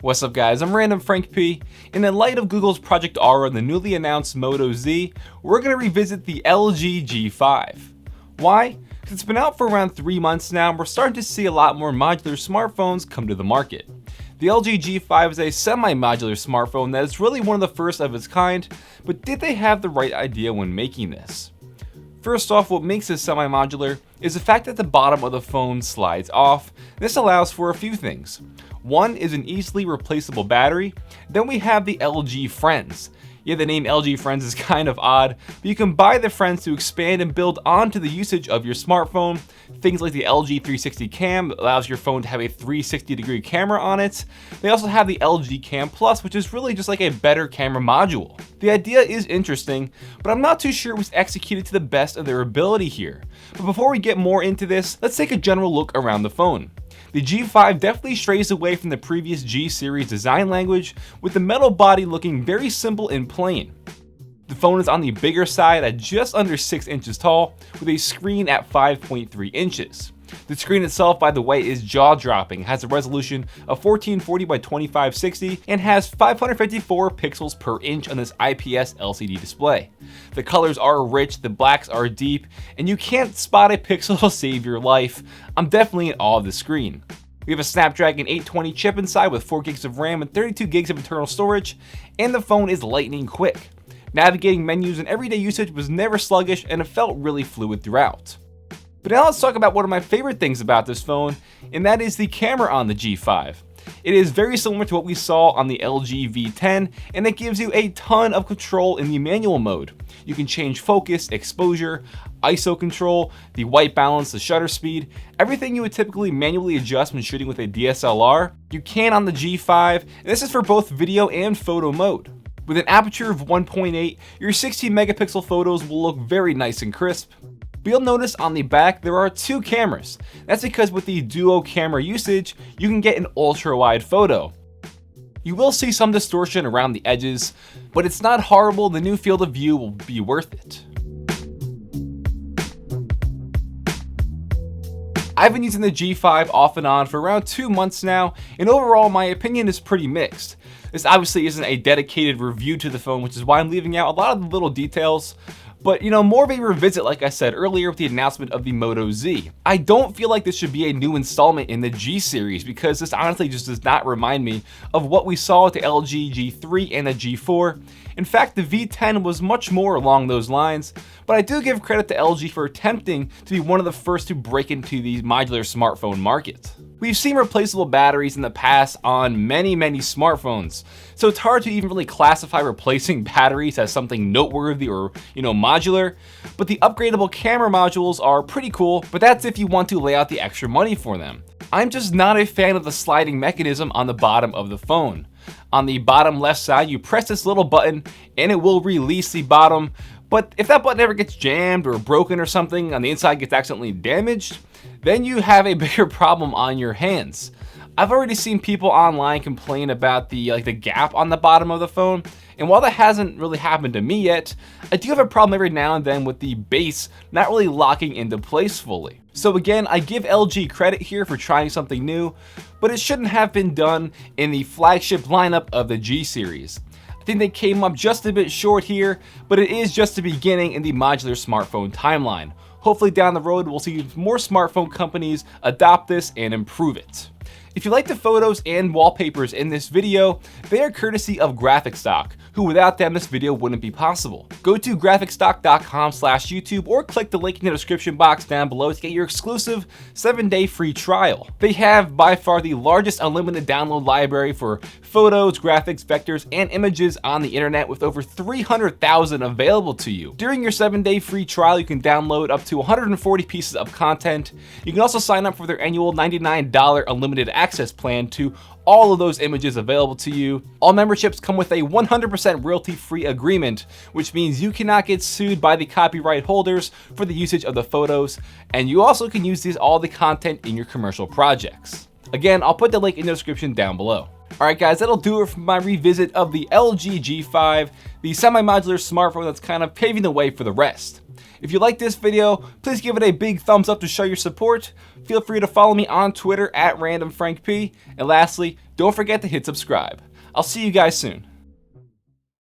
What's up guys, I'm randomfrankp, and in light of Google's Project Aura and the newly announced Moto Z, we're going to revisit the LG G5. Why? Because it's been out for around 3 months now and we're starting to see a lot more modular smartphones come to the market. The LG G5 is a semi-modular smartphone that is really one of the first of its kind, but did they have the right idea when making this? First off, what makes this semi-modular is the fact that the bottom of the phone slides off. This allows for a few things. One is an easily replaceable battery. Then we have the LG Friends. Yeah, the name LG Friends is kind of odd, but you can buy the Friends to expand and build onto the usage of your smartphone. Things like the LG 360 Cam that allows your phone to have a 360-degree camera on it. They also have the LG Cam Plus, which is really just like a better camera module. The idea is interesting, but I'm not too sure it was executed to the best of their ability here. But before we get more into this, let's take a general look around the phone. The G5 definitely strays away from the previous G series design language, with the metal body looking very simple and plain. The phone is on the bigger side at just under 6 inches tall, with a screen at 5.3 inches. The screen itself, by the way, is jaw-dropping, has a resolution of 1440 by 2560, and has 554 pixels per inch on this IPS LCD display. The colors are rich, the blacks are deep, and you can't spot a pixel to save your life. I'm definitely in awe of the screen. We have a Snapdragon 820 chip inside with 4 gigs of RAM and 32 gigs of internal storage, and the phone is lightning quick. Navigating menus and everyday usage was never sluggish, and it felt really fluid throughout. But now let's talk about one of my favorite things about this phone, and that is the camera on the G5. It is very similar to what we saw on the LG V10, and it gives you a ton of control in the manual mode. You can change focus, exposure, ISO control, the white balance, the shutter speed, everything you would typically manually adjust when shooting with a DSLR, you can on the G5, and this is for both video and photo mode. With an aperture of 1.8, your 16 megapixel photos will look very nice and crisp. But you'll notice on the back there are 2 cameras. That's because with the duo camera usage, you can get an ultra wide photo. You will see some distortion around the edges, but it's not horrible. The new field of view will be worth it. I've been using the G5 off and on for around 2 months now, and overall my opinion is pretty mixed. This obviously isn't a dedicated review to the phone, which is why I'm leaving out a lot of the little details. But more of a revisit, like I said earlier, with the announcement of the Moto Z. I don't feel like this should be a new installment in the G series, because this honestly just does not remind me of what we saw with the LG G3 and the G4. In fact, the V10 was much more along those lines, but I do give credit to LG for attempting to be one of the first to break into the modular smartphone market. We've seen replaceable batteries in the past on many smartphones, so it's hard to even really classify replacing batteries as something noteworthy or, modular, but the upgradable camera modules are pretty cool, but that's if you want to lay out the extra money for them. I'm just not a fan of the sliding mechanism on the bottom of the phone. On the bottom left side, you press this little button and it will release the bottom, but if that button ever gets jammed or broken or something on the inside gets accidentally damaged, then you have a bigger problem on your hands. I've already seen people online complain about the gap on the bottom of the phone, and while that hasn't really happened to me yet, I do have a problem every now and then with the base not really locking into place fully. So again, I give LG credit here for trying something new, but it shouldn't have been done in the flagship lineup of the G series. I think they came up just a bit short here, but it is just the beginning in the modular smartphone timeline. Hopefully down the road we'll see more smartphone companies adopt this and improve it. If you like the photos and wallpapers in this video, they are courtesy of Graphicstock, who without them this video wouldn't be possible. Go to graphicstock.com/YouTube or click the link in the description box down below to get your exclusive 7-day free trial. They have by far the largest unlimited download library for photos, graphics, vectors, and images on the internet, with over 300,000 available to you. During your 7-day free trial, you can download up to 140 pieces of content. You can also sign up for their annual $99 unlimited access plan to all of those images available to you. All memberships come with a 100% royalty-free agreement, which means you cannot get sued by the copyright holders for the usage of the photos, and you also can use all the content in your commercial projects. Again, I'll put the link in the description down below. Alright guys, that'll do it for my revisit of the LG G5, the semi-modular smartphone that's kind of paving the way for the rest. If you like this video, please give it a big thumbs up to show your support. Feel free to follow me on Twitter at randomfrankp. And lastly, don't forget to hit subscribe. I'll see you guys soon.